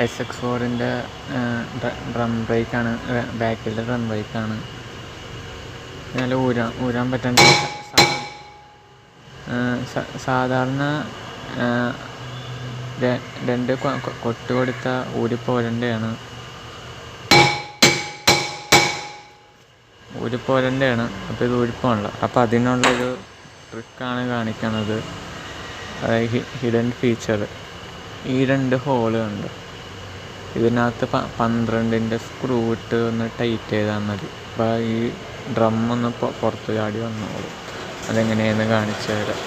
SX4-ൻ്റെ drum ബ്രേക്കാണ്, ബാക്കിലെ drum ബ്രേക്കാണ്. നല്ല ഊരാൻ പറ്റുന്ന സാധാരണ രണ്ട് കൊട്ട് കൊടുത്ത ഊരിപ്പോരൻ്റെയാണ്. അപ്പോൾ ഇത് ഊരിപ്പോണില്ല. അപ്പോൾ അതിനുള്ളൊരു ട്രിക്കാണ് കാണിക്കണത്. അതായത് ഹിഡൻ ഫീച്ചർ. ഈ 2 ഹോളുണ്ട്. ഇതിനകത്ത് 12-ൻ്റെ സ്ക്രൂ ഇട്ട് ഒന്ന് ടൈറ്റ് ചെയ്താൽ മതി. അപ്പോൾ ഈ ഡ്രം ഒന്ന് പുറത്ത് ചാടി വന്നോളും. അതെങ്ങനെയെന്ന് കാണിച്ചു തരാം.